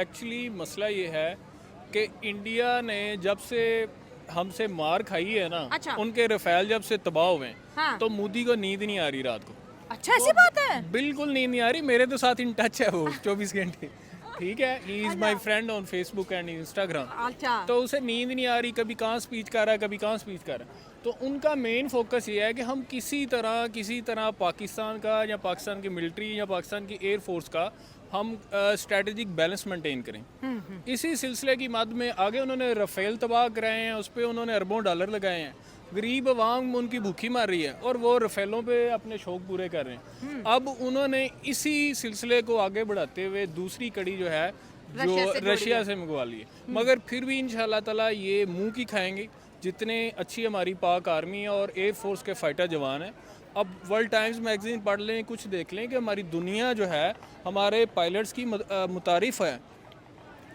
Actually मसला ये है कि इंडिया ने जब से हमसे मार खाई है ना, अच्छा। उनके रफेल जब से तबाह हुए हैं, हाँ। तो मोदी को नींद नहीं आ रही रात को। अच्छा, ऐसी बात है। बिल्कुल नींद नहीं आ रही। मेरे तो साथ इन टच है वो 24 घंटे। ठीक है, he is my friend on Facebook and Instagram. अच्छा। तो उसे नींद नहीं आ रही, कभी कहाँ स्पीच कर रहा है, कभी कहाँ स्पीच कर रहा है। तो उनका मेन फोकस ये है कि हम किसी तरह पाकिस्तान का या पाकिस्तान की मिलिट्री या पाकिस्तान की एयरफोर्स का हम स्ट्रेटजिक बैलेंस मेंटेन करें। इसी सिलसिले की मद में आगे उन्होंने रफेल तबाह कराए हैं, उस पर उन्होंने अरबों डॉलर लगाए हैं। गरीब अवाम उनकी भूखी मार रही है और वो रफेलों पे अपने शौक पूरे कर रहे हैं। अब उन्होंने इसी सिलसिले को आगे बढ़ाते हुए दूसरी कड़ी जो है जो रशिया से मंगवा ली है। मगर फिर भी इंशाल्लाह ताला ये मुंह की खाएंगे। जितने अच्छी हमारी पाक आर्मी है और एयर फोर्स के फाइटर जवान हैं, अब वर्ल्ड टाइम्स मैगजीन पढ़ लें, कुछ देख लें कि हमारी दुनिया जो है हमारे पायलट्स की मुतारिफ है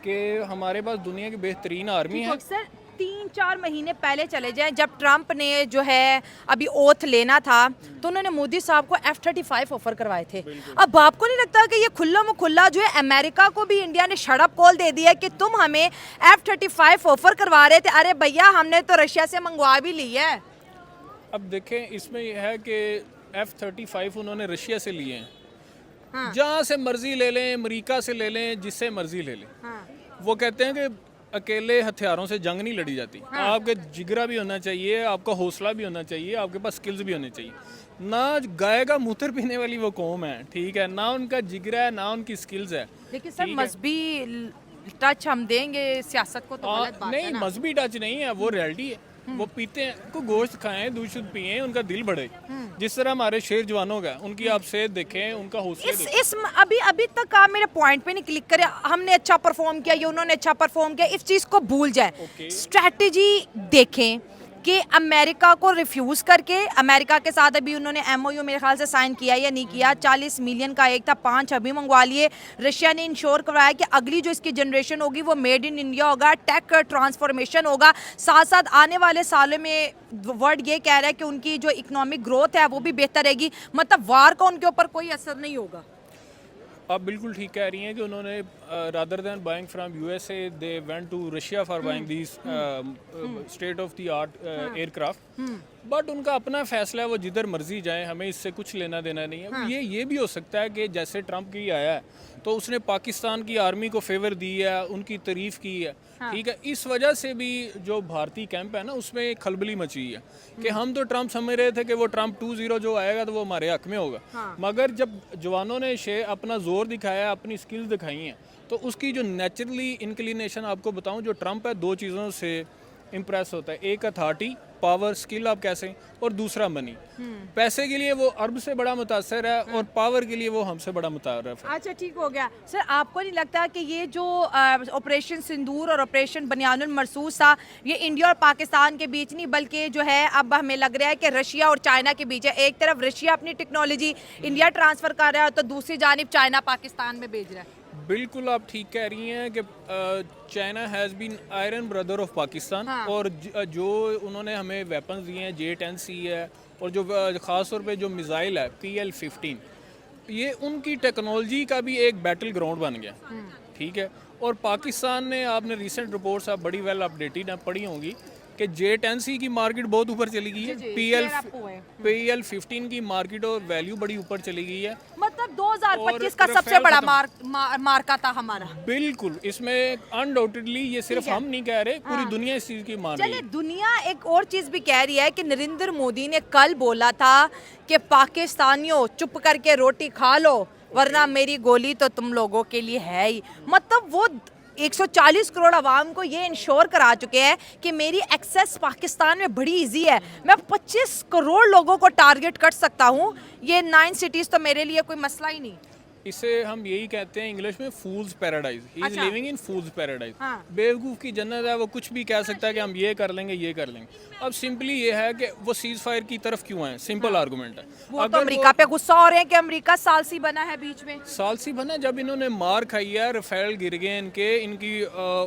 कि हमारे पास दुनिया की बेहतरीन आर्मी है। सर 3-4 महीने पहले चले जाएं, जब ट्रंप ने जो है अभी ओथ लेना था तो उन्होंने मोदी साहब को F-35 ऑफर करवाए थे। अब आपको नहीं लगता कि ये खुल्ला मुखुल्ला जो है अमेरिका को भी इंडिया ने शड़प कॉल दे दिया कि तुम हमें F-35 ऑफर करवा रहे थे, अरे भैया हमने तो रशिया से मंगवा भी ली है। अब देखें, इसमें यह है कि F-35 उन्होंने रशिया से लिए हैं। हाँ। जहाँ से मर्जी ले लें, अमेरिका से ले लें, जिससे मर्जी ले लें। हाँ। वो कहते हैं कि अकेले हथियारों से जंग नहीं लड़ी जाती। हाँ। आपके जिगरा भी होना चाहिए, आपका हौसला भी होना चाहिए, आपके पास स्किल्स भी होने चाहिए। ना गाय का मूत्र पीने वाली वो कौम है, ठीक है, ना उनका जिगरा है, ना उनकी स्किल्स है। लेकिन सर मजहबी टच हम देंगे सियासत को तो गलत बात है नहीं, ना। मजहबी टच नहीं है, वो रियलिटी है। वो पीते हैं, को गोश्त खाएं, दूध शुद्ध पिए, उनका दिल बढ़े। जिस तरह हमारे शेर जवानों का, उनकी आप सेहत देखें, उनका हौसला देखें। इस अभी तक आप मेरे पॉइंट पे नहीं क्लिक करे। हमने अच्छा परफॉर्म किया, ये उन्होंने अच्छा परफॉर्म किया, इस चीज को भूल जाए। स्ट्रेटजी देखें कि अमेरिका को रिफ्यूज करके, अमेरिका के साथ अभी उन्होंने MOU मेरे ख्याल से साइन किया या नहीं किया, 40 मिलियन का एक था, 5 अभी मंगवा लिए। रशिया ने इंश्योर करवाया कि अगली जो इसकी जनरेशन होगी वो मेड इन इंडिया होगा, टेक ट्रांसफॉर्मेशन होगा। साथ साथ आने वाले सालों में वर्ल्ड ये कह रहा है कि उनकी जो इकोनॉमिक ग्रोथ है वो भी बेहतर रहेगी। मतलब वार का उनके ऊपर कोई असर नहीं होगा। आप बिल्कुल ठीक कह रही हैं कि उन्होंने rather than buying from USA they went to Russia for buying these state of the art aircraft. But उनका अपना फैसला है, वो जिधर मर्जी जाए, हमें इससे कुछ लेना देना नहीं है। हाँ। ये भी हो सकता है कि जैसे ट्रंप की आया है तो उसने पाकिस्तान की आर्मी को फेवर दी है, उनकी तारीफ की है। हाँ। ठीक है, इस वजह से भी जो भारतीय कैंप है ना, उसमें खलबली मची है कि हम तो ट्रंप समझ रहे थे कि वो ट्रंप 2.0 जो आएगा तो वो हमारे हक में होगा। हाँ। मगर जब जवानों ने अपना जोर दिखाया, अपनी स्किल्स दिखाई हैं, तो उसकी जो नेचुरली इंक्लिनेशन आपको बताऊं, जो ट्रंप है, 2 चीज़ों से इम्प्रेस होता है। एक अथॉरिटी, पावर, स्किल आप कैसे, और दूसरा मनी। पैसे के लिए वो अरब से बड़ा मुतासर है और पावर के लिए वो हमसे बड़ा मुतारफ है। अच्छा, ठीक हो गया। सर आपको नहीं लगता कि ये जो ऑपरेशन सिंदूर और ऑपरेशन बनियानुल मरसूस था, ये इंडिया और पाकिस्तान के बीच नहीं बल्कि जो है अब हमें लग रहा है कि रशिया और चाइना के बीच है। एक तरफ रशिया अपनी टेक्नोलॉजी इंडिया ट्रांसफर कर रहा है तो दूसरी जानिब चाइना पाकिस्तान में भेज रहा है। बिल्कुल आप ठीक कह रही हैं कि China has been iron brother of Pakistan. हाँ। और जो उन्होंने हमें वेपन्स दिए हैं, J-10C है, और जो ख़ास तौर पे जो मिसाइल है PL-15, ये उनकी टेक्नोलॉजी का भी एक बैटल ग्राउंड बन गया। ठीक है, और पाकिस्तान ने, आपने रिसेंट रिपोर्ट्स आप बड़ी वेल अपडेटेड आप पढ़ी होंगी कि J-10C की मार्केट बहुत ऊपर चली गई है। PL-15 की मार्केट और वैल्यू बड़ी ऊपर चली गई है। मतलब 2025 का और सबसे बड़ा मार्का था हमारा। बिल्कुल, इसमें अनडाउटेडली ये सिर्फ हम नहीं कह रहे, पूरी दुनिया इस चीज़ की मान रही चलिए, है। दुनिया एक और चीज भी कह रही है कि नरेंद्र मोदी ने कल बोला था कि पाकिस्तानियों चुप करके रोटी खा लो वरना मेरी गोली तो तुम लोगों के लिए है ही। मतलब वो 140 करोड़ आवाम को ये इंश्योर करा चुके हैं कि मेरी एक्सेस पाकिस्तान में बड़ी इजी है, मैं 25 करोड़ लोगों को टारगेट कर सकता हूँ। ये 9 सिटीज तो मेरे लिए कोई मसला ही नहीं। इसे हम यही कहते हैं इंग्लिश में फूल्स पैराडाइज। ही इज अच्छा। Living in fools paradise. हाँ। बेवकूफ़ की जन्नत है, वो कुछ भी कह सकता है कि हम ये कर लेंगे, ये कर लेंगे। अब सिंपली ये है कि वो सीज फायर की तरफ क्यों आए, सिंपल आर्गूमेंट है। वो तो अमेरिका पे गुस्सा हो रहे हैं कि अमेरिका सालसी बना है बीच में। सालसी बना, जब इन्होंने मार खाई है, रफेल गिर गए इनके, इनकी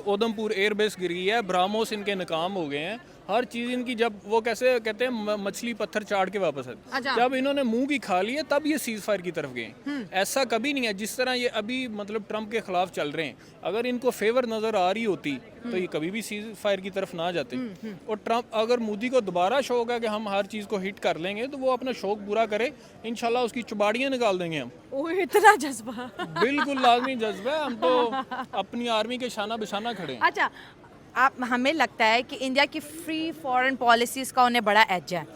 उधमपुर एयरबेस गिर गई है, ब्राह्मोस इनके नाकाम हो गए हैं, हर चीज़ इनकी, जब वो कैसे कहते हैं मछली पत्थर चाट के वापस आती, अच्छा। जब इन्होंने मुंह की खा ली है तब ये सीज फायर की तरफ गए। ऐसा कभी नहीं है जिस तरह ये अभी मतलब ट्रम्प के खिलाफ चल रहे हैं, अगर इनको फेवर नज़र आ रही होती तो ये कभी भी सीज फायर की तरफ ना जाते। और ट्रम्प, अगर मोदी को दोबारा शौक है कि हम हर चीज़ को हिट कर लेंगे, तो वो अपना शौक पूरा करे, इंशाल्लाह उसकी चुबाड़ियाँ निकाल देंगे हम। ओह, इतना जज्बा। बिल्कुल लाजमी जज्बा है, हम तो अपनी आर्मी के शाना बिशाना खड़े हैं। अच्छा, आप, हमें लगता है कि इंडिया की फ्री फॉरेन पॉलिसीज़ का उन्हें बड़ा एज है।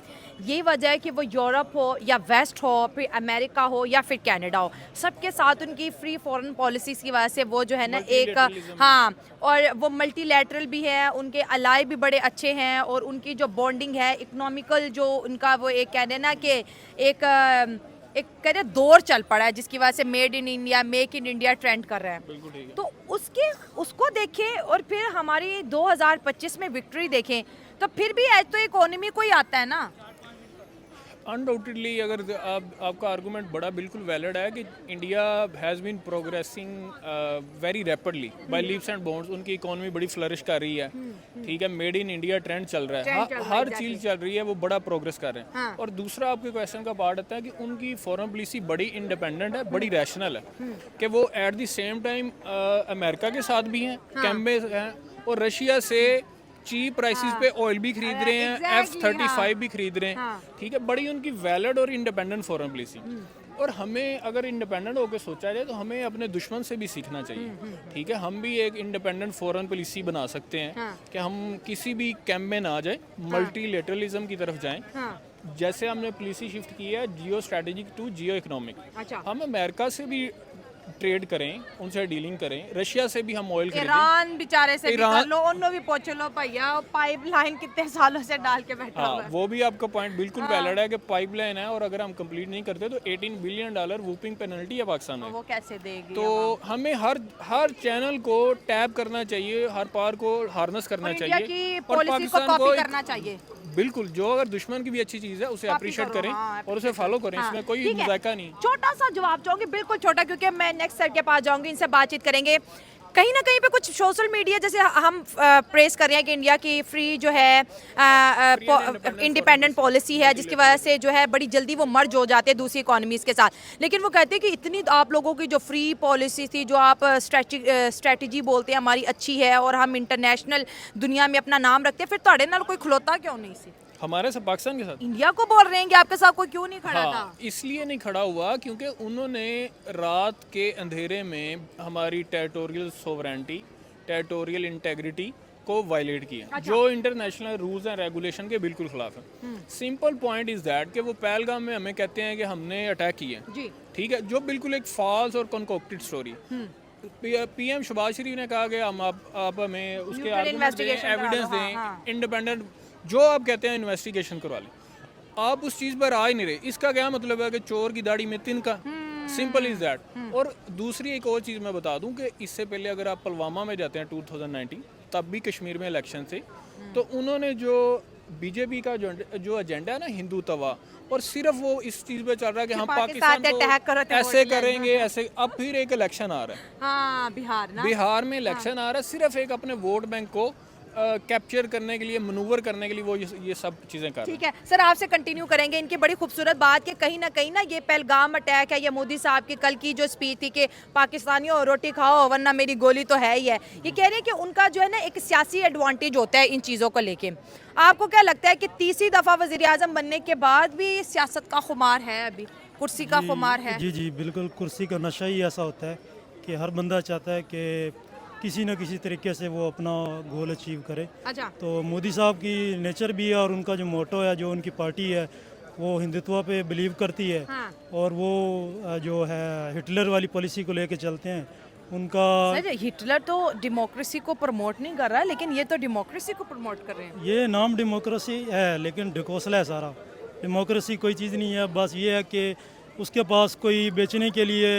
यही वजह है कि वो यूरोप हो या वेस्ट हो, फिर अमेरिका हो या फिर कनाडा हो, सबके साथ उनकी फ्री फॉरेन पॉलिसीज़ की वजह से वो जो है ना एक, हाँ, और वो मल्टीलैटरल भी है, उनके अलाई भी बड़े अच्छे हैं, और उनकी जो बॉन्डिंग है इकोनॉमिकल, जो उनका वो एक कहते हैं ना कि एक कहते दौर चल पड़ा है, जिसकी वजह से made in India, make in India trend कर रहे हैं। तो उसको देखें और फिर हमारी 2025 में विक्ट्री देखें, तो फिर भी एज तो इकोनॉमी को ही आता है ना। अनडाउटेडली, अगर आपका आर्गूमेंट बड़ा बिल्कुल वैलिड है कि India has been progressing very rapidly by leaps and bounds, उनकी इकोनॉमी बड़ी फ्लरिश कर रही है, ठीक है, मेड इन इंडिया ट्रेंड चल रहा है, हर चीज़ चल रही है, वो बड़ा प्रोग्रेस कर रहे हैं। और दूसरा आपके क्वेश्चन का पार्ट आता है कि उनकी फॉरेन पॉलिसी बड़ी इंडिपेंडेंट है, बड़ी रैशनल है, कि वो at the same time America के साथ भी हैं, कैम्बे हैं, और रशिया से चीप प्राइसेस पे ऑयल भी खरीद रहे हैं, F-35 भी खरीद रहे हैं, ठीक है, बड़ी उनकी वैलिड और इंडिपेंडेंट फॉरेन पॉलिसी। और हमें अगर इंडिपेंडेंट होकर सोचा जाए तो हमें अपने दुश्मन से भी सीखना चाहिए, ठीक है, हम भी एक इंडिपेंडेंट फॉरेन पॉलिसी बना सकते हैं कि हम किसी भी कैम्प में ना जाए, मल्टीलेटरलिज्म की तरफ जाएं। जैसे हमने पॉलिसी शिफ्ट की है geo strategic to geo economic, हम अमेरिका से भी ट्रेड करें, उनसे डीलिंग करें, रशिया से भी हम ऑयल खरीदें, ईरान बेचारे से भी कर लो, उन्होंने भी पूछ लो भैया, पाइपलाइन कितने सालों से डाल के बैठा हुआ है। वो भी आपका पॉइंट बिल्कुल वैलिड है कि पाइपलाइन है, और अगर हम कंप्लीट नहीं करते तो $18 बिलियन वूपिंग पेनल्टी है पाकिस्तान में, वो कैसे देगी? तो हमें हर चैनल को टैप करना चाहिए, हर पार को हार्नेस करना चाहिए, और पाकिस्तान को करना चाहिए। बिल्कुल, जो अगर दुश्मन की भी अच्छी चीज़ है उसे अप्रिशिएट करें और उसे फॉलो करें, इसमें कोई मजाका नहीं। छोटा सा जवाब चाहूंगी, बिल्कुल छोटा, क्योंकि मैं नेक्स्ट सर के पास जाऊंगी, इनसे बातचीत करेंगे। कहीं ना कहीं पे कुछ सोशल मीडिया, जैसे हम प्रेस कर रहे हैं कि इंडिया की फ्री जो है इंडिपेंडेंट पॉलिसी है, जिसकी वजह से जो है बड़ी जल्दी वो मर्ज हो जाते हैं दूसरी इकोनॉमीज़ के साथ, लेकिन वो कहते हैं कि इतनी आप लोगों की जो फ्री पॉलिसी थी, जो आप स्ट्रेटजी बोलते हैं हमारी अच्छी है और हम इंटरनेशनल दुनिया में अपना नाम रखते हैं, फिर ਤੁਹਾਡੇ ਨਾਲ कोई खलोता क्यों नहीं सी? हमारे साथ पाकिस्तान के साथ इंडिया को बोल रहे हैं कि आपके साथ कोई क्यों नहीं खड़ा था? इसलिए नहीं खड़ा हुआ क्योंकि उन्होंने रात के अंधेरे में हमारी टेरिटोरियल सोवरेनिटी, टेरिटोरियल इंटेग्रिटी को वायलेट किया, जो इंटरनेशनल रूल्स एंड रेगुलेशन के बिल्कुल खिलाफ है। सिंपल पॉइंट इज दैट कि वो पहलगाम में हमें कहते हैं कि हमने अटैक किया, ठीक है, जो बिल्कुल एक फॉल्स और कॉन्कोक्टेड स्टोरी। पीएम शहबाज शरीफ ने कहा कि हम आप हमें उसके आर्गुमेंट दें, एविडेंस दें, इंडिपेंडेंट जो आप कहते हैं इन्वेस्टिगेशन करवा लें, आप उस चीज़ पर आ ही नहीं रहे। इसका क्या मतलब है कि चोर की दाढ़ी में तिनका, सिंपल इज दैट। और दूसरी एक और चीज़ मैं बता दूं कि इससे पहले अगर आप पुलवामा में जाते हैं 2019, तब भी कश्मीर में इलेक्शन से, तो उन्होंने जो बीजेपी का जो एजेंडा है ना, हिंदू तवा, और सिर्फ वो इस चीज़ पे चल रहा है कि हम पाकिस्तान को ऐसे करेंगे, ऐसे। अब फिर एक इलेक्शन आ रहा है, बिहार में इलेक्शन आ रहा है, सिर्फ एक अपने वोट बैंक को कैप्चर करने के लिए, मनूवर करने के लिए वो ये सब चीज़ें कर रहे हैं। ठीक है सर, आपसे कंटिन्यू करेंगे इनकी बड़ी खूबसूरत बात कि कहीं ना ये पहलगाम अटैक है, या मोदी साहब की कल की जो स्पीच थी कि पाकिस्तानियों रोटी खाओ वरना मेरी गोली तो है ही है, ये कह रहे हैं कि उनका जो है ना एक सियासी एडवांटेज होता है इन चीज़ों को लेके। आपको क्या लगता है कि तीसरी दफ़ा वज़ीर आज़म बनने के बाद भी सियासत का खुमार है, अभी कुर्सी का खुमार है? जी बिल्कुल, कुर्सी का नशा ही ऐसा होता है कि हर बंदा चाहता है कि किसी न किसी तरीके से वो अपना गोल अचीव करे। अच्छा। तो मोदी साहब की नेचर भी है, और उनका जो मोटो है, जो उनकी पार्टी है, वो हिंदुत्व पे बिलीव करती है। और वो जो है हिटलर वाली पॉलिसी को लेके चलते हैं। उनका सर, हिटलर तो डेमोक्रेसी को प्रमोट नहीं कर रहा है, लेकिन ये तो डेमोक्रेसी को प्रमोट कर रहे हैं। ये नाम डेमोक्रेसी है, लेकिन ढकोसला है सारा। डेमोक्रेसी कोई चीज़ नहीं है, बस ये है कि उसके पास कोई बेचने के लिए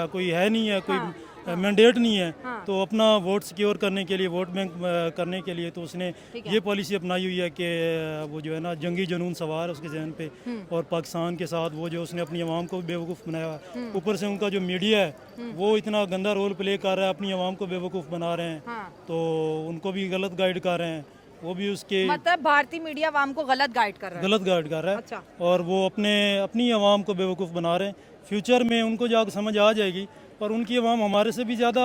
कोई है नहीं है, कोई मैंडेट नहीं है। तो अपना वोट सिक्योर करने के लिए, वोट बैंक करने के लिए, तो उसने ये पॉलिसी अपनाई हुई है कि वो जो है ना जंगी जुनून सवार है उसके जहन पे, और पाकिस्तान के साथ वो जो उसने अपनी आवाम को बेवकूफ़ बनाया। ऊपर से उनका जो मीडिया है वो इतना गंदा रोल प्ले कर रहा है, अपनी आवाम को बेवकूफ़ बना रहे हैं, तो उनको भी गलत गाइड कर रहे हैं। वो भी उसके मतलब भारतीय मीडिया आवाम को गलत गाइड कर रहा है। गलत गाइड कर रहा है। अच्छा। और वो अपनी आवाम को बेवकूफ़ बना रहे हैं। फ्यूचर में उनको जाकर समझ आ जाएगी, पर उनकी आवाम हमारे से भी ज़्यादा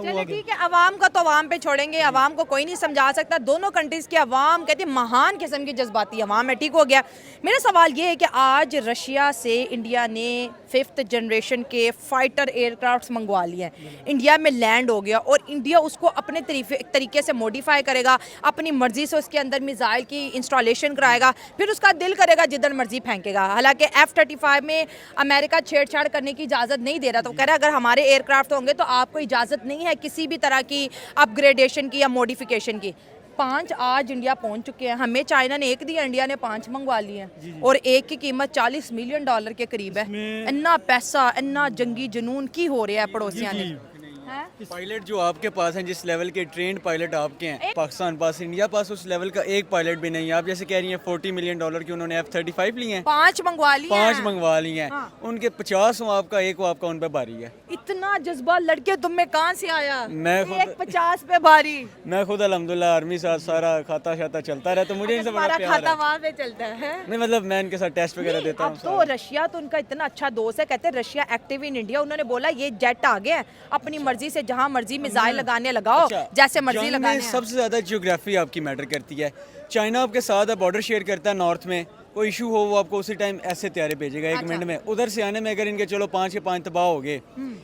चलो ठीक है, अवाम का तो अवाम पे छोड़ेंगे, अवाम को कोई नहीं समझा सकता। दोनों कंट्रीज की अवाम कहती है महान किस्म की जज्बाती अवाम है, ठीक हो गया। मेरा सवाल ये है कि आज रशिया से इंडिया ने 5th जनरेशन के फाइटर एयरक्राफ्ट्स मंगवा लिए हैं, इंडिया में लैंड हो गया और इंडिया उसको अपने तरीके से मॉडिफाई करेगा, अपनी मर्जी से उसके अंदर मिसाइल की इंस्टॉलेशन कराएगा, फिर उसका दिल करेगा जिधर मर्जी फेंकेगा। हालांकि F-35 में अमेरिका छेड़छाड़ करने की इजाज़त नहीं दे रहा, तो कह रहा है अगर हमारे एयरक्राफ्ट होंगे तो आपको इजाज़त नहीं है किसी भी तरह की अपग्रेडेशन की या मॉडिफिकेशन की। 5 आज इंडिया पहुंच चुके हैं, हमें चाइना ने 1 दिया, इंडिया ने 5 मंगवा लिए हैं और एक की कीमत $40 मिलियन के करीब है। इन्ना पैसा, इन्ना जंगी जुनून की हो रहा है पड़ोसियों ने। पायलट जो आपके पास हैं, जिस लेवल के ट्रेंड पायलट आपके हैं पाकिस्तान पास, इंडिया पास उस लेवल का एक पायलट भी नहीं है। आप जैसे कह रही हैं $40 मिलियन की उन्होंने F-35 लिए हैं, 5 मंगवा लिए 5 मंगवा लिए हैं। उनके 50 हो आपका, एक आपका उन पे भारी है। इतना जज्बा लड़के तुम में कहाँ से आया? मैं एक 50 पे भारी। मैं खुद अल्हम्दुलिल्लाह आर्मी साथ सारा खाता शाता चलता रहा, तो मुझे इनसे बड़ा हमारा प्यार खाता है। वहाँ पे चलता है। नहीं मतलब मैं इनके साथ टेस्ट वगैरह देता अब हूँ। तो रशिया तो उनका इतना अच्छा दोस्त है, कहते हैं रशिया एक्टिव इन इंडिया। उन्होंने बोला ये जेट आ गए हैं, अपनी मर्जी से जहाँ मर्जी मिसाइल लगाने लगाओ, जैसे मर्जी जंग लगाने में हैं। सबसे ज्यादा जियोग्राफी आपकी मैटर करती है। चाइना आपके साथ बॉर्डर शेयर करता है नॉर्थ में, कोई इशू हो वो आपको उसी टाइम ऐसे तैयारे भेजेगा 1 मिनट में। उधर से आने में अगर इनके चलो 5 के 5 तबाह हो गए,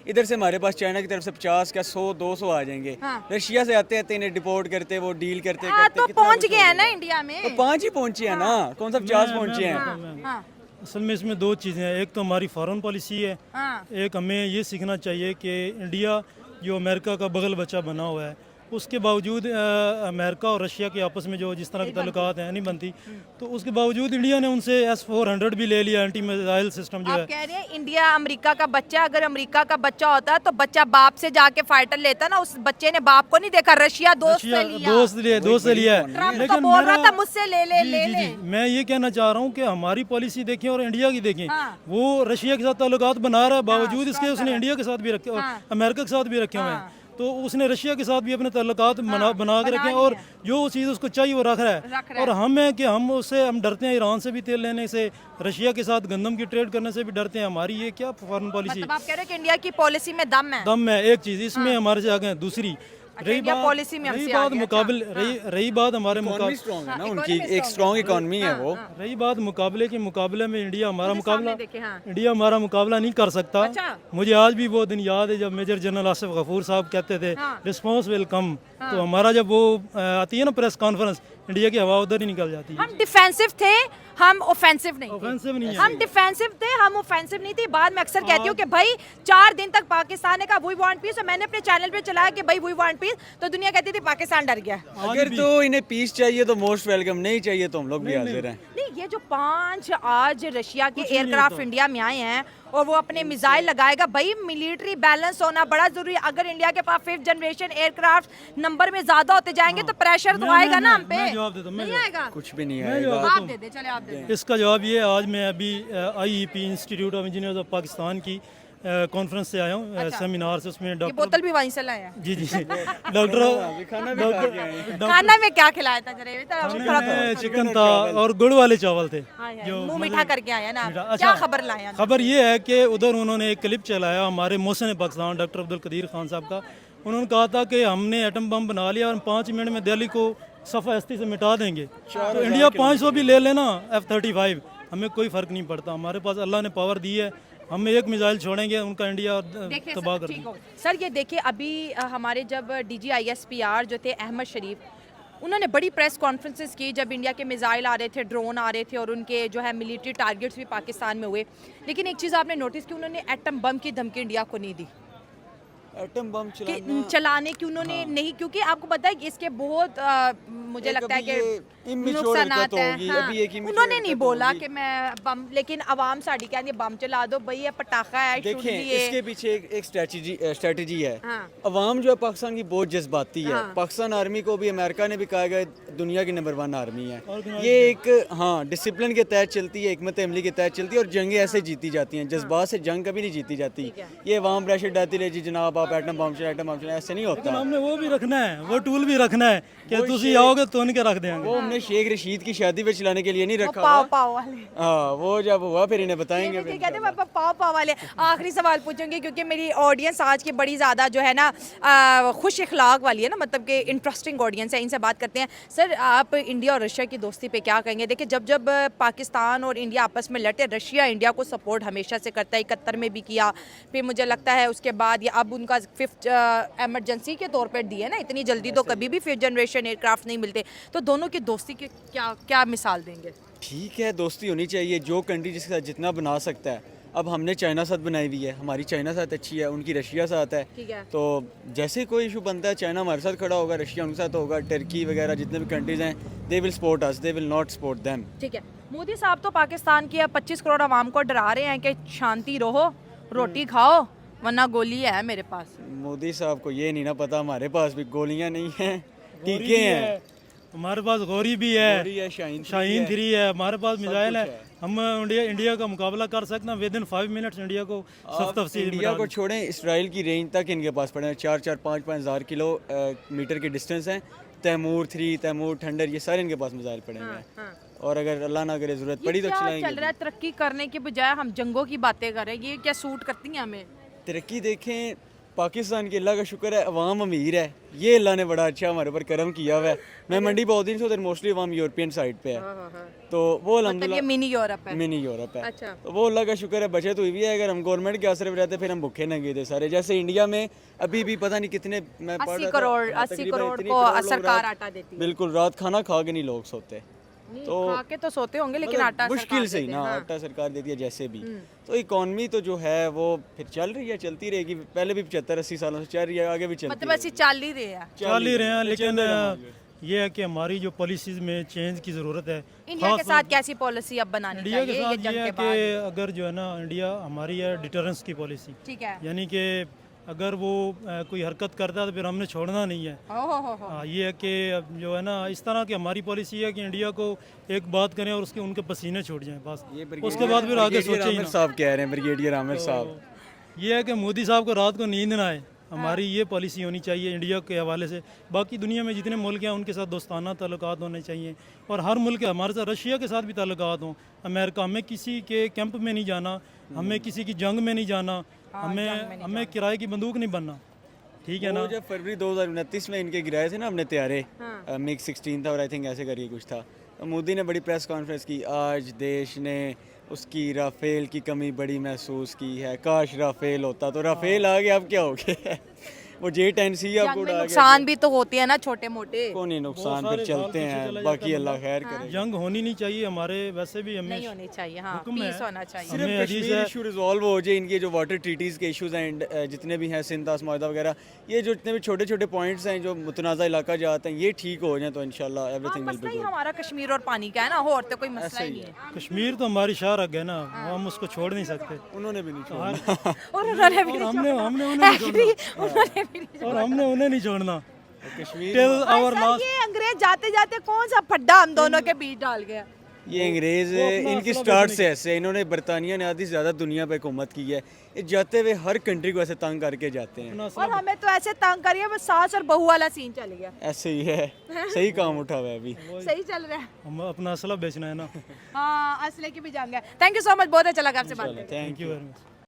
इधर से हमारे पास चाइना की तरफ से 50 क्या 100 200 आ जाएंगे। रशिया से आते आते इन्हें डिपोर्ट करते, वो डील करते करते तो कितना पहुंच कुछ गए हो हैं ना गया। इंडिया में। तो 5 ही पहुंचे हैं ना, कौन सा 50 पहुंचे हैं। हाँ, असल में इसमें 2 चीज़ें हैं। एक तो हमारी फॉरेन पॉलिसी है, हाँ। एक हमें ये सीखना चाहिए कि इंडिया जो अमेरिका का बगल बच्चा बना हुआ है, उसके बावजूद अमेरिका और रशिया के आपस में जो जिस तरह के ताल्लुकात हैं नहीं बनती, तो उसके बावजूद इंडिया ने उनसे S-400 भी ले लिया, एंटी मिसाइल सिस्टम जो आप है। कह रहे हैं इंडिया अमेरिका का बच्चा, अगर अमेरिका का बच्चा होता तो बच्चा बाप से जाके फाइटर लेता ना, उस बच्चे ने बाप को नहीं देखा, रशिया दोस्त से लिया। दोस्त से लिया है। ट्रम्प तो बोल रहा था मुझसे ले ले ले ले। मैं ये कहना चाह रहा हूँ कि हमारी पॉलिसी देखें और इंडिया की देखें। हाँ। वो रशिया के साथ ताल्लुकात बना रहा है, बावजूद इसके उसने इंडिया के साथ भी रखे और अमेरिका के साथ भी रखे हुए हैं। तो उसने रशिया के साथ भी अपने ताल्लुकात बना के रखे हैं और जो चीज़ उसको चाहिए वो रख रहा है। और हम है कि हम डरते हैं ईरान से भी तेल लेने से, रशिया के साथ गंदम की ट्रेड करने से भी डरते हैं। हमारी ये क्या फॉरेन पॉलिसी? मतलब आप कह रहे हैं कि इंडिया की पॉलिसी में दम है। दम है एक चीज़ इसमें हमारे से आगे है। दूसरी रही इंडिया पॉलिसी में बात हमसे रही बात आगे, मुकाबले रही बात हमारे इकोनॉमी स्ट्रांग है ना उनकी, economy एक स्ट्रांग इकोनॉमी है वो। रही बात मुकाबले के मुकाबले में इंडिया हमारा मुकाबला देखे, हाँ। इंडिया हमारा मुकाबला नहीं कर सकता। अच्छा। मुझे आज भी वो दिन याद है जब मेजर जनरल आसिफ गफूर साहब कहते थे रिस्पॉन्स विल कम, तो हमारा जब वो आती है ना प्रेस कॉन्फ्रेंस, इंडिया की हवा उधर ही निकल जाती है। हम डिफेंसिव थे, हम ऑफेंसिव नहीं थे। ऑफेंसिव नहीं है। हम डिफेंसिव थे, हम ऑफेंसिव नहीं थे। बाद में अक्सर कहती हूँ कि भाई 4 दिन तक पाकिस्तान ने कहा वी वांट पीस, और मैंने अपने चैनल पे चलाया कि भाई वी वांट पीस, तो दुनिया कहती थी पाकिस्तान डर गया। अगर तो इन्हें पीस चाहिए तो मोस्ट वेलकम, नहीं चाहिए तो हम लोग भी हाजिर हैं। नहीं, ये जो 5 आज रशिया के एयरक्राफ्ट इंडिया में आए हैं और वो अपने मिसाइल लगाएगा, भाई मिलिट्री बैलेंस होना बड़ा जरूरी है। अगर इंडिया के पास 5th जनरेशन एयरक्राफ्ट नंबर में ज्यादा होते जाएंगे तो प्रेशर तो आएगा ना हम पे। मैं जवाब देता हूँ, नहीं आएगा? कुछ भी नहीं मैं आएगा। जवाब आप दे दे, चले आप दे दे। इसका जवाब ये है, आज मैं अभी IEP institute of engineers of Pakistan की कॉन्फ्रेंस से आया हूँ, सेमिनार से। उसमें ये डॉक्टर बोतल भी वहीं से लाया है। जी डॉक्टर खाना में क्या खिलाया था जरा ये तो थोड़ा में चिकन था और गुड़ वाले चावल थे। मुंह मीठा करके आया ना। मीठा। क्या अच्छा, खबर लाया ना? खबर ये है कि उधर उन्होंने एक क्लिप चलाया हमारे मोहसिन पाकिस्तान डॉक्टर अब्दुल कदीर खान साहब का। उन्होंने कहा था कि हमने एटम बम बना लिया और 5 मिनट में दिल्ली को सफ़ा हस्ती से मिटा देंगे। तो इंडिया 500 भी ले लेना F-35, हमें कोई फ़र्क नहीं पड़ता। हमारे पास अल्लाह ने पावर दी है, हम एक मिसाइल छोड़ेंगे उनका इंडिया देखिए तबाह सर, कर ठीक देंगे। हो। सर ये देखिए अभी हमारे जब DGISPR जो थे अहमद शरीफ, उन्होंने बड़ी प्रेस कॉन्फ्रेंसेस की जब इंडिया के मिसाइल आ रहे थे, ड्रोन आ रहे थे और उनके जो है मिलिट्री टारगेट्स भी पाकिस्तान में हुए। लेकिन एक चीज़ आपने नोटिस की, उन्होंने एटम बम की धमकी इंडिया को नहीं दी एटम बम कि चलाने की उन्होंने नहीं, क्योंकि आपको पता है कि इसके बहुत मुझे लगता है कि नुकसानात हैं। हाँ, उन्होंने नहीं बोला कि मैं बम, लेकिन आवाम साड़ी कहती है बम चला दो भाई, ये पटाखा है, देखें इसके पीछे एक स्ट्रेटजी है। हाँ। अवाम जो है पाकिस्तान की बहुत जज्बाती है। हाँ। पाकिस्तान आर्मी को भी अमेरिका ने भी कहा गया दुनिया की नंबर 1 आर्मी है। ये एक डिसिप्लिन के तहत चलती है, हिकमत अमली के तहत चलती है और जंगें ऐसे जीती जाती हैं। जज्बात से जंग कभी नहीं जीती जाती। ये अवाम प्रेशर डालती रहे जी जनाब आप एटम बम चलाएं, ऐसे नहीं होता। हमने वो भी रखना है, वो टूल भी रखना है कि तुसी आओगे तो उनके रख देंगे। वो हमने शेख रशीद की शादी पे चलाने के लिए नहीं रखा पाव हुआ। पाव वाले। हाँ, वो जब हुआ फिर इन्हें बताएंगे। ये कहते हैं पापा पाव पाव वाले। आखिरी सवाल पूछूंगी क्योंकि मेरी ऑडियंस आज की बड़ी ज़्यादा जो है ना खुश इखलाक वाली है ना, मतलब कि इंटरेस्टिंग ऑडियंस है, इनसे बात करते हैं। सर आप इंडिया और रशिया की दोस्ती पे क्या कहेंगे? देखिए जब जब पाकिस्तान और इंडिया आपस में लड़ते, रशिया इंडिया को सपोर्ट हमेशा से करता है, 71 में भी किया, फिर मुझे लगता है उसके बाद ये अब उनका 5th एमरजेंसी के तौर पर दिए ना, इतनी जल्दी तो कभी भी 5th जनरेशन एयरक्राफ्ट नहीं मिलते। तो दोनों की दोस्ती की क्या क्या मिसाल देंगे? ठीक है, दोस्ती होनी चाहिए, जो कंट्री जिसके साथ जितना बना सकता है। अब हमने चाइना साथ बनाई हुई है, हमारी चाइना साथ अच्छी है, उनकी रशिया साथ है। ठीक है। तो जैसे कोई इशू बनता है, चाइना हमारे साथ खड़ा होगा, रशिया उनके साथ होगा, टर्की वगैरह जितने भी कंट्रीज हैं, they will support us, they will not support them. ठीक है। मोदी साहब तो पाकिस्तान की 25 करोड़ आवाम को डरा रहे हैं कि शांति रहो, रोटी खाओ, वरना गोली है मेरे पास। मोदी साहब को ये नहीं ना पता, हमारे पास भी गोलियां नहीं हैं, टीके हैं, हमारे पास गौरी भी है, गोली है, शाहीन शाहीन 3 है, हमारे पास मिसाइल है। कुछ है। हम इंडिया का मुकाबला कर सकते हैं विद इन 5 मिनट्स। इंडिया को सब तफसील इंडिया को छोड़ें, इसराइल की रेंज तक इनके पास पड़े हैं, 4-4, 5-5 हज़ार किलोमीटर की डिस्टेंस है। तैमूर 3, तैमूर थंडर, ये सारे इनके पास मिसाइल पड़े हुए हैं। और अगर अल्लाह ना करे ज़रूरत पड़ी तो क्या चलाएंगे। चल रहा है? तरक्की करने के बजाय हम जंगों की बातें कर रहे हैं, ये क्या सूट करती हैं हमें? तरक्की देखें, पाकिस्तान की अल्लाह का शुक्र है, अवाम अमीर है, ये अल्लाह ने बड़ा अच्छा हमारे ऊपर करम किया हुआ है। मैं मंडी बहुत दिन से उधर मोस्टली अवाम यूरोपियन साइड पे है, तो वो मतलब अल्हम्दुलिल्लाह ये मिनी यूरोप है। मिनी यूरोप है। अच्छा। तो वो अल्लाह का शुक्र है, बचत हुई हुई है। अगर हम गवर्नमेंट के असर में रहते फिर हम भूखे नंगे थे सारे। जैसे इंडिया में अभी भी पता नहीं कितने, मैं पढ़ 80 रहा था, करोड़ हाँ, 80 तकरीबन करोड़ इतनी को करोड़ लोग सरकार रात- आटा देती है। बिल्कुल, रात खाना खा के नहीं लोग सोते। नहीं, तो खा के तो सोते होंगे लेकिन मतलब आटा मुश्किल सरकार से ही देती ना, है, हाँ। आटा सरकार देती है जैसे भी। तो इकॉनमी तो जो है वो फिर चल रही है, चलती रहेगी। पहले भी 75-80 सालों से चल रही है, आगे भी चलती मतलब ऐसी चाल ही रहे हैं। चल ही रहे हैं, लेकिन चलते रहेंगे। ये है कि हमारी जो पॉलिसीज में चेंज की ज़रूरत है। इंडिया के साथ कैसी पॉलिसी अब बनानी इंडिया के चाहिए ये साथ जंग ये है के बाद? कि अगर जो है ना, इंडिया हमारी है डिटरेंस की पॉलिसी, ठीक है। यानी कि अगर वो कोई हरकत करता है तो फिर हमने छोड़ना नहीं है। हो। हाँ, ये है कि अब जो है ना, इस तरह की हमारी पॉलिसी है कि इंडिया को एक बात करें और उसके उनके पसीने छूट जाएं बस, उसके बाद फिर आगे सोचे ही ना। साहब कह रहे हैं, ब्रिगेडियर आमिर साहब, ये है कि मोदी साहब को रात को नींद ना आए, हमारी ये पॉलिसी होनी चाहिए इंडिया के हवाले से। बाकी दुनिया में जितने मुल्क हैं उनके साथ दोस्ताना ताल्लुकात होने चाहिए, और हर मुल्क के हमारे साथ, रशिया के साथ भी ताल्लुकात हों। अमेरिका, हमें किसी के कैंप में नहीं जाना, हमें किसी की जंग में नहीं जाना, हमें किराए की बंदूक नहीं बनना, ठीक है ना। वो जब फरवरी 2029 में इनके गिराए थे ना अपने त्यारे, मिग 16 था और आई थिंक ऐसे करके कुछ था, तो मोदी ने बड़ी प्रेस कॉन्फ्रेंस की, आज देश ने उसकी राफेल की कमी बड़ी महसूस की है, काश राफेल होता। तो राफेल आ गया, अब क्या हो गया? वो J-10C आपको जंग में उड़ा गया। नुकसान भी तो होते हैं ना छोटे मोटे। को नहीं नुकसान, सारे फिर साल चलते पीछे हैं, चला बाकी जाता अल्लाह बंदा। खैर करे। जंग होनी नहीं चाहिए हमारे, वैसे भी हमें नहीं होनी चाहिए, हाँ, हुक्म है। पीस होना चाहिए। हमें सिर्फ हदीस कश्मीर है। इशू रिजॉल्व हो जाए, इनके जो वाटर ट्रीटीज़ के इश्यूज हैं जितने भी हैं, सिंधास माहदा वगैरह, ये जो जितने भी छोटे छोटे पॉइंट्स हैं जो मुतनाज़ा इलाका जाते हैं, ये ठीक हो जाए तो इंशाल्लाह हाँ, एवरीथिंग विल मसला बी ही गुड। हमारा कश्मीर और पानी का है ना, और तो कोई मसला ही नहीं है। कश्मीर तो हमारी शाहरग है ना, हम उसको छोड़ नहीं सकते। उन्होंने भी नहीं छोड़ा। और उन्होंने भी और नहीं हमने छोड़ा। हमने उन्हें नहीं Actually, छोड़ना, उन्होंने भी नहीं और हमने उन्हें नहीं छोड़ना। कश्मीर टिल आवर छोड़ा। लास्ट। ये अंग्रेज जाते जाते कौन सा फड्डा हम दोनों के बीच डाल गया? ये अंग्रेज वो अपना इनकी असला स्टार्ट बेचने से ऐसे, इन्होंने बरतानिया ने आधी से ज़्यादा दुनिया पे हुकूमत की है, ये जाते हुए हर कंट्री को ऐसे तंग करके जाते हैं। और हमें तो ऐसे तंग करिए, बस सास और बहू वाला सीन चल गया। ऐसे ही है, सही काम उठा हुआ है अभी। सही चल रहा है। हम अपना असला बेचना है ना। हाँ, असले की भी जंग है। थैंक यू सो मच, बहुत अच्छा लगा आपसे बात करके। Thank thank you very much.